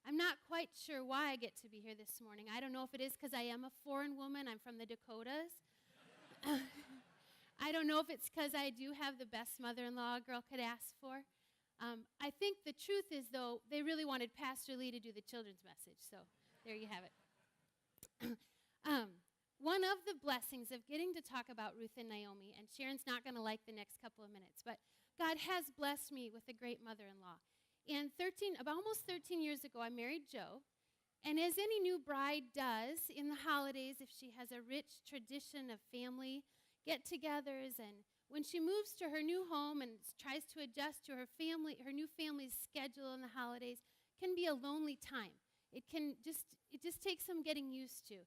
I'm not quite sure why I get to be here this morning. I don't know if it is because I am a foreign woman. I'm from the Dakotas. I don't know if it's because I do have the best mother-in-law a girl could ask for. I think the truth is, though, they really wanted Pastor Lee to do the children's message, so there you have it. One of the blessings of getting to talk about Ruth and Naomi, and Sharon's not going to like the next couple of minutes, but God has blessed me with a great mother-in-law. And almost 13 years ago, I married Joe, and as any new bride does in the holidays, if she has a rich tradition of family get-togethers, and when she moves to her new home and tries to adjust to her new family's schedule in the holidays, can be a lonely time. It just takes some getting used to.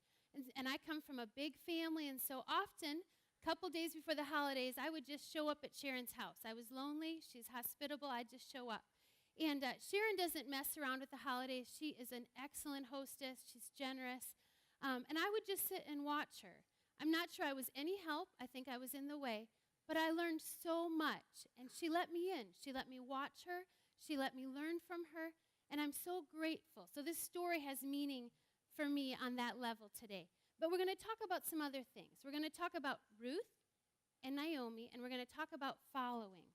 And I come from a big family, and so often, a couple days before the holidays, I would just show up at Sharon's house. I was lonely. She's hospitable. I'd just show up. And Sharon doesn't mess around with the holidays. She is an excellent hostess. She's generous. And I would just sit and watch her. I'm not sure I was any help. I think I was in the way. But I learned so much. And she let me in. She let me watch her. She let me learn from her. And I'm so grateful. So this story has meaning for me on that level today. But we're going to talk about some other things. We're going to talk about Ruth and Naomi, and we're going to talk about following.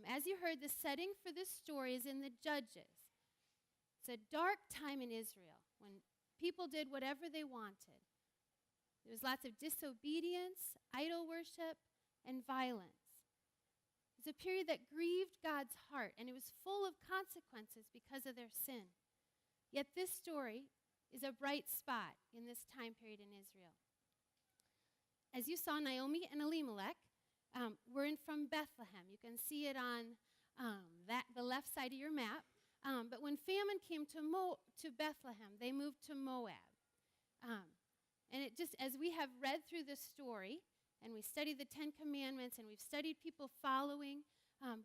As you heard, the setting for this story is in the Judges. It's a dark time in Israel when people did whatever they wanted. There was lots of disobedience, idol worship, and violence. It was a period that grieved God's heart, and it was full of consequences because of their sin. Yet this story is a bright spot in this time period in Israel. As you saw, Naomi and Elimelech were from Bethlehem. You can see it on the left side of your map. But when famine came to Bethlehem, they moved to Moab. And it just, as we have read through this story, and we studied the Ten Commandments, and we've studied people following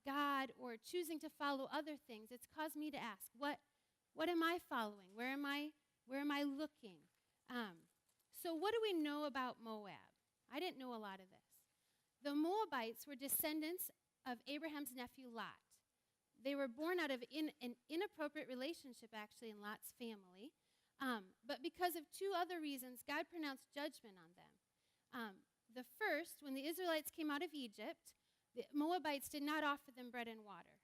God or choosing to follow other things, it's caused me to ask, what am I following? Where am I looking? So what do we know about Moab? I didn't know a lot of this. The Moabites were descendants of Abraham's nephew Lot. They were born out of an inappropriate relationship, actually, in Lot's family. But because of two other reasons, God pronounced judgment on them. The first, when the Israelites came out of Egypt, the Moabites did not offer them bread and water.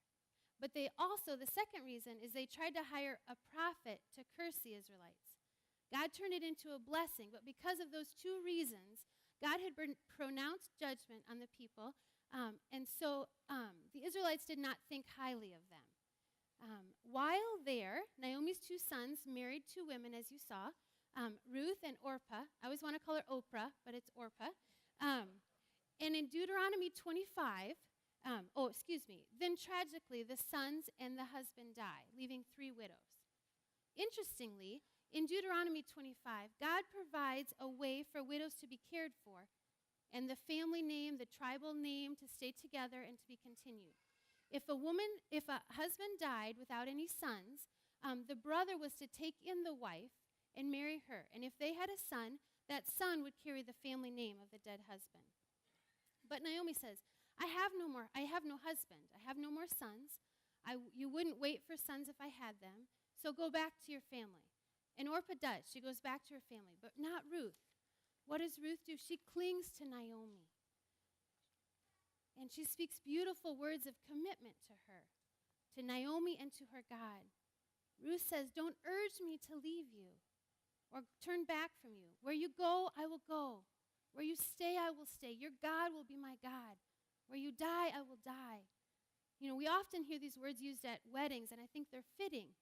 But the second reason is they tried to hire a prophet to curse the Israelites. God turned it into a blessing, but because of those two reasons, God had pronounced judgment on the people, and so the Israelites did not think highly of them. While there, Naomi's two sons married two women, as you saw, Ruth and Orpah. I always want to call her Oprah, but it's Orpah. And in Deuteronomy 25, then tragically, the sons and the husband die, leaving three widows. Interestingly, in Deuteronomy 25, God provides a way for widows to be cared for, and the family name, the tribal name, to stay together and to be continued. If a husband died without any sons, the brother was to take in the wife and marry her. And if they had a son, that son would carry the family name of the dead husband. But Naomi says, I have no husband. I have no more sons. You wouldn't wait for sons if I had them, so go back to your family. And Orpah does. She goes back to her family, but not Ruth. What does Ruth do? She clings to Naomi. And she speaks beautiful words of commitment to her, to Naomi and to her God. Ruth says, don't urge me to leave you or turn back from you. Where you go, I will go. Where you stay, I will stay. Your God will be my God. Where you die, I will die. You know, we often hear these words used at weddings, and I think they're fitting.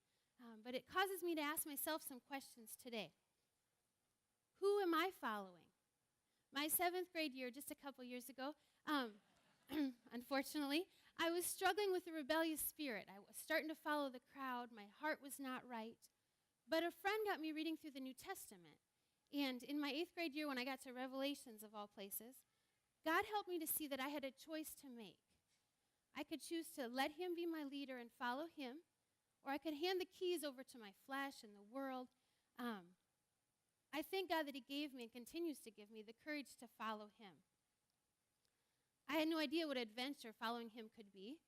But it causes me to ask myself some questions today. Who am I following? My 7th grade year, just a couple years ago, unfortunately, I was struggling with a rebellious spirit. I was starting to follow the crowd. My heart was not right. But a friend got me reading through the New Testament. And in my 8th grade year, when I got to Revelations, of all places, God helped me to see that I had a choice to make. I could choose to let him be my leader and follow him, or I could hand the keys over to my flesh and the world. I thank God that he gave me and continues to give me the courage to follow him. I had no idea what adventure following him could be.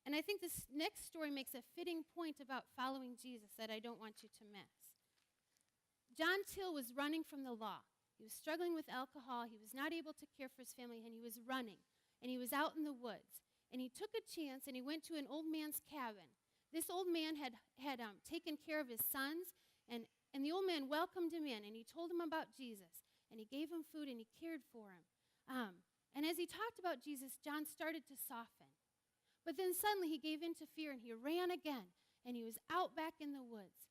And I think this next story makes a fitting point about following Jesus that I don't want you to miss. John Till was running from the law. He was struggling with alcohol. He was not able to care for his family, and he was running. And he was out in the woods. And he took a chance, and he went to an old man's cabin. This old man had taken care of his sons, and the old man welcomed him in, and he told him about Jesus. And he gave him food, and he cared for him. And as he talked about Jesus, John started to soften. But then suddenly he gave in to fear, and he ran again, and he was out back in the woods.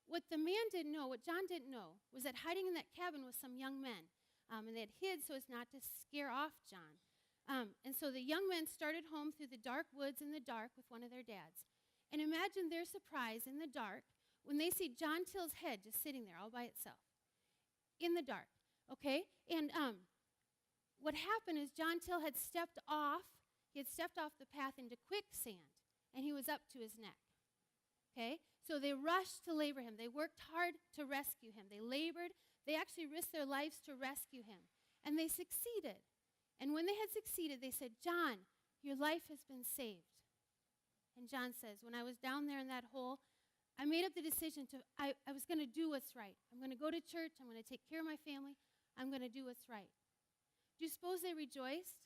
What the man didn't know, what John didn't know, was that hiding in that cabin was some young men. And they had hid so as not to scare off John. And so the young men started home through the dark woods in the dark with one of their dads. And imagine their surprise in the dark when they see John Till's head just sitting there all by itself. In the dark, okay? And what happened is John Till had stepped off. He had stepped off the path into quicksand, and he was up to his neck. Okay? So they rushed to labor him. They worked hard to rescue him. They labored. They actually risked their lives to rescue him. And they succeeded. And when they had succeeded, they said, John, your life has been saved. And John says, when I was down there in that hole, I made up the decision I was going to do what's right. I'm going to go to church. I'm going to take care of my family. I'm going to do what's right. Do you suppose they rejoiced?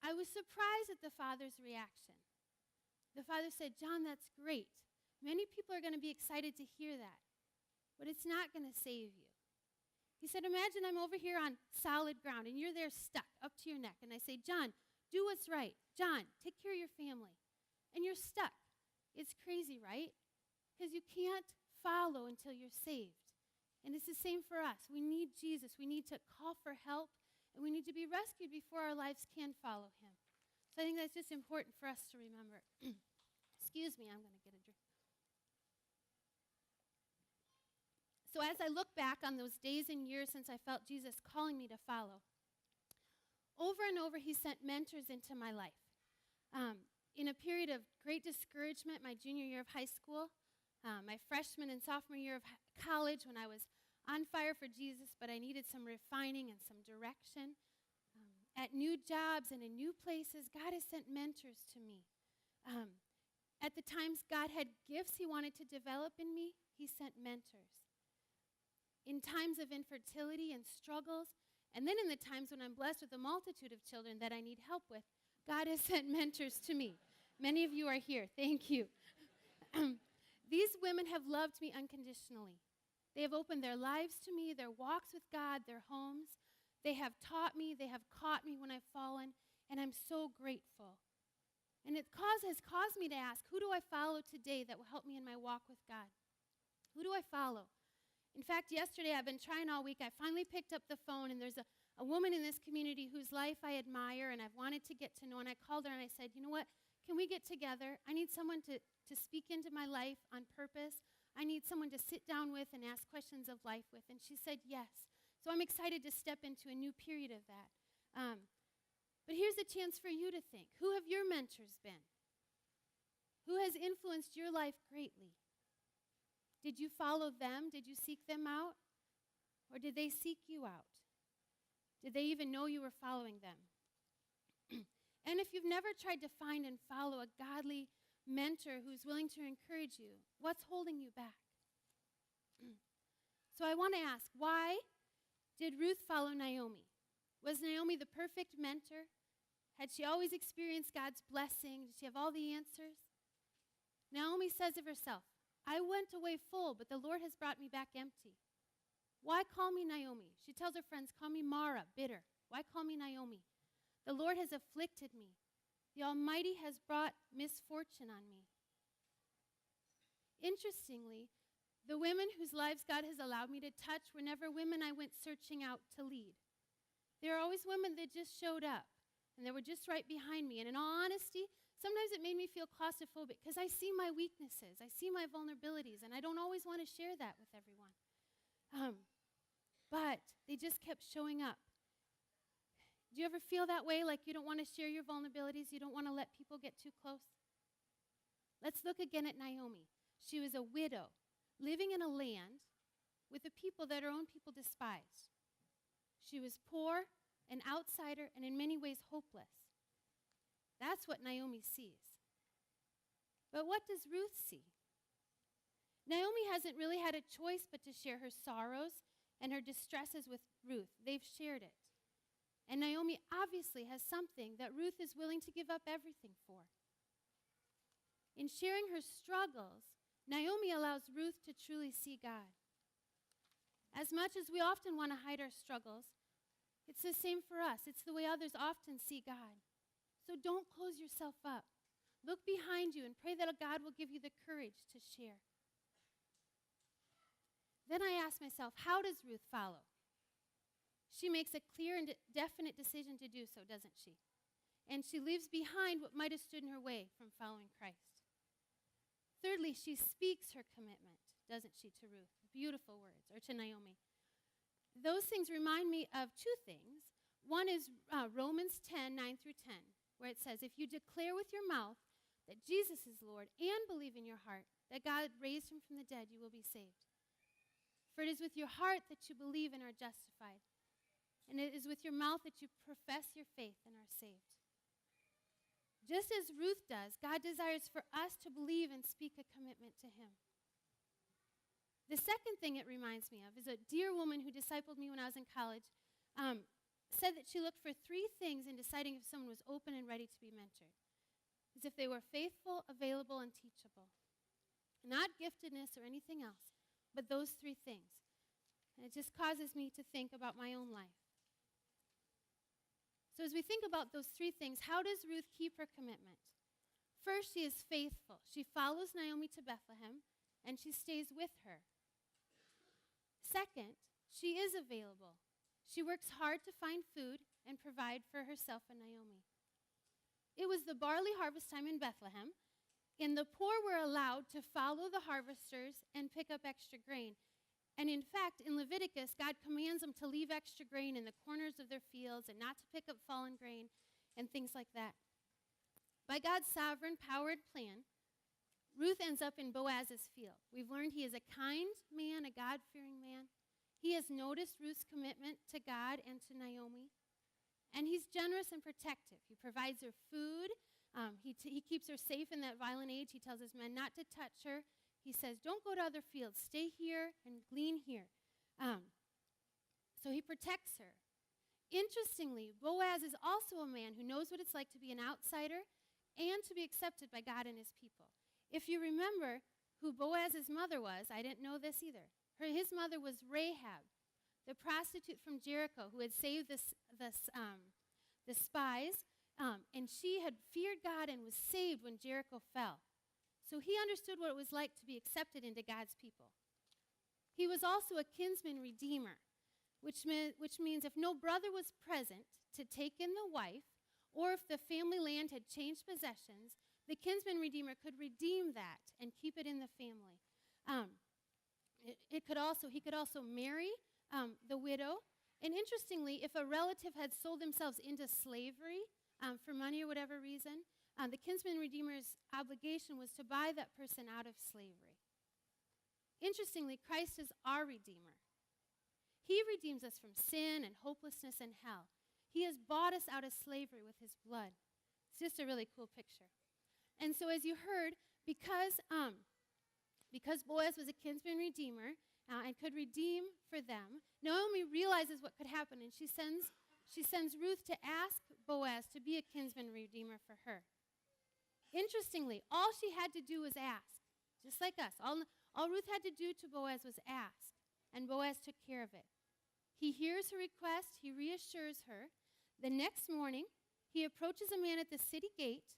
I was surprised at the father's reaction. The father said, John, that's great. Many people are going to be excited to hear that, but it's not going to save you. He said, imagine I'm over here on solid ground, and you're there stuck up to your neck, and I say, John, do what's right. John, take care of your family. And you're stuck. It's crazy, right? Because you can't follow until you're saved. And it's the same for us. We need Jesus. We need to call for help, and we need to be rescued before our lives can follow him. So I think that's just important for us to remember. Excuse me, I'm going to get a drink. So as I look back on those days and years since I felt Jesus calling me to follow, over and over he sent mentors into my life. In a period of great discouragement, my junior year of high school, my freshman and sophomore year of college, when I was on fire for Jesus, but I needed some refining and some direction. At new jobs and in new places, God has sent mentors to me. At the times God had gifts he wanted to develop in me, he sent mentors. In times of infertility and struggles, and then in the times when I'm blessed with a multitude of children that I need help with, God has sent mentors to me. Many of you are here. Thank you. These women have loved me unconditionally. They have opened their lives to me, their walks with God, their homes. They have taught me, they have caught me when I've fallen, and I'm so grateful. And it has caused me to ask, who do I follow today that will help me in my walk with God? Who do I follow? In fact, yesterday, I've been trying all week. I finally picked up the phone, and there's a woman in this community whose life I admire and I've wanted to get to know. And I called her and I said, you know what? Can we get together? I need someone to speak into my life on purpose. I need someone to sit down with and ask questions of life with. And she said yes. So I'm excited to step into a new period of that. But here's a chance for you to think. Who have your mentors been? Who has influenced your life greatly? Did you follow them? Did you seek them out? Or did they seek you out? Did they even know you were following them? And if you've never tried to find and follow a godly mentor who's willing to encourage you, what's holding you back? So I want to ask, why did Ruth follow Naomi? Was Naomi the perfect mentor? Had she always experienced God's blessing? Did she have all the answers? Naomi says of herself, I went away full, but the Lord has brought me back empty. Why call me Naomi? She tells her friends, call me Mara, bitter. Why call me Naomi? The Lord has afflicted me. The Almighty has brought misfortune on me. Interestingly, the women whose lives God has allowed me to touch were never women I went searching out to lead. They were always women that just showed up, and they were just right behind me. And in all honesty, sometimes it made me feel claustrophobic because I see my weaknesses, I see my vulnerabilities, and I don't always want to share that with everyone. But they just kept showing up. Do you ever feel that way, like you don't want to share your vulnerabilities, you don't want to let people get too close? Let's look again at Naomi. She was a widow, living in a land with a people that her own people despised. She was poor, an outsider, and in many ways hopeless. That's what Naomi sees. But what does Ruth see? Naomi hasn't really had a choice but to share her sorrows and her distresses with Ruth. They've shared it. And Naomi obviously has something that Ruth is willing to give up everything for. In sharing her struggles, Naomi allows Ruth to truly see God. As much as we often want to hide our struggles, it's the same for us. It's the way others often see God. So don't close yourself up. Look behind you and pray that God will give you the courage to share. Then I ask myself, how does Ruth follow? She makes a clear and definite decision to do so, doesn't she? And she leaves behind what might have stood in her way from following Christ. Thirdly, she speaks her commitment, doesn't she, to Ruth? Beautiful words, or to Naomi. Those things remind me of two things. One is Romans 10, 9 through 10, where it says, if you declare with your mouth that Jesus is Lord and believe in your heart that God raised him from the dead, you will be saved. For it is with your heart that you believe and are justified, and it is with your mouth that you profess your faith and are saved. Just as Ruth does, God desires for us to believe and speak a commitment to him. The second thing it reminds me of is a dear woman who discipled me when I was in college said that she looked for three things in deciding if someone was open and ready to be mentored. As if they were faithful, available, and teachable. Not giftedness or anything else, but those three things. And it just causes me to think about my own life. So as we think about those three things, how does Ruth keep her commitment? First, she is faithful. She follows Naomi to Bethlehem, and she stays with her. Second, she is available. She works hard to find food and provide for herself and Naomi. It was the barley harvest time in Bethlehem, and the poor were allowed to follow the harvesters and pick up extra grain. And in fact, in Leviticus, God commands them to leave extra grain in the corners of their fields and not to pick up fallen grain and things like that. By God's sovereign, powered plan, Ruth ends up in Boaz's field. We've learned he is a kind man, a God-fearing man. He has noticed Ruth's commitment to God and to Naomi, and he's generous and protective. He provides her food. He keeps her safe in that violent age. He tells his men not to touch her. He says, don't go to other fields. Stay here and glean here. So he protects her. Interestingly, Boaz is also a man who knows what it's like to be an outsider and to be accepted by God and his people. If you remember who Boaz's mother was, I didn't know this either. His mother was Rahab, the prostitute from Jericho who had saved the spies, and she had feared God and was saved when Jericho fell. So he understood what it was like to be accepted into God's people. He was also a kinsman redeemer, which means if no brother was present to take in the wife, or if the family land had changed possessions, the kinsman redeemer could redeem that and keep it in the family. He could also marry the widow. And interestingly, if a relative had sold themselves into slavery for money or whatever reason, the kinsman redeemer's obligation was to buy that person out of slavery. Interestingly, Christ is our redeemer. He redeems us from sin and hopelessness and hell. He has bought us out of slavery with his blood. It's just a really cool picture. And so as you heard, because Boaz was a kinsman redeemer and could redeem for them, Naomi realizes what could happen, and she sends Ruth to ask Boaz to be a kinsman redeemer for her. Interestingly, all she had to do was ask, just like us. All Ruth had to do to Boaz was ask, and Boaz took care of it. He hears her request. He reassures her. The next morning, he approaches a man at the city gate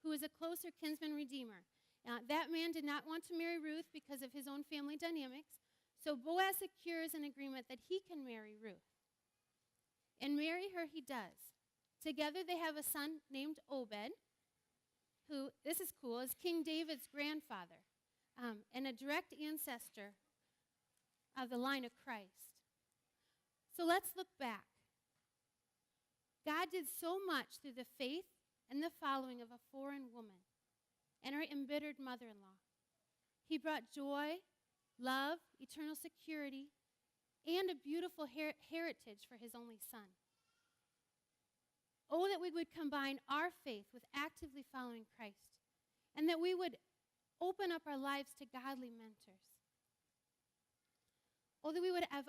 who is a closer kinsman redeemer. That man did not want to marry Ruth because of his own family dynamics, so Boaz secures an agreement that he can marry Ruth. And marry her he does. Together they have a son named Obed, who, this is cool, is King David's grandfather and a direct ancestor of the line of Christ. So let's look back. God did so much through the faith and the following of a foreign woman and her embittered mother-in-law. He brought joy, love, eternal security, and a beautiful heritage for his only son. Oh, that we would combine our faith with actively following Christ, and that we would open up our lives to godly mentors. Oh, that we would have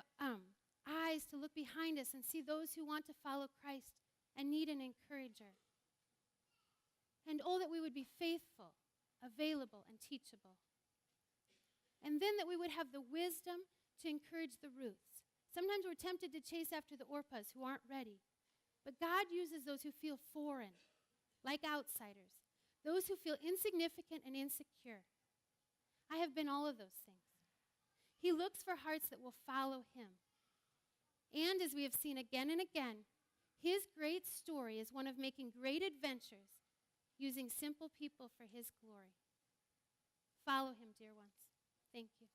eyes to look behind us and see those who want to follow Christ and need an encourager. And oh, that we would be faithful, available, and teachable. And then that we would have the wisdom to encourage the Ruths. Sometimes we're tempted to chase after the Orpahs who aren't ready. But God uses those who feel foreign, like outsiders, those who feel insignificant and insecure. I have been all of those things. He looks for hearts that will follow him. And as we have seen again and again, his great story is one of making great adventures using simple people for his glory. Follow him, dear ones. Thank you.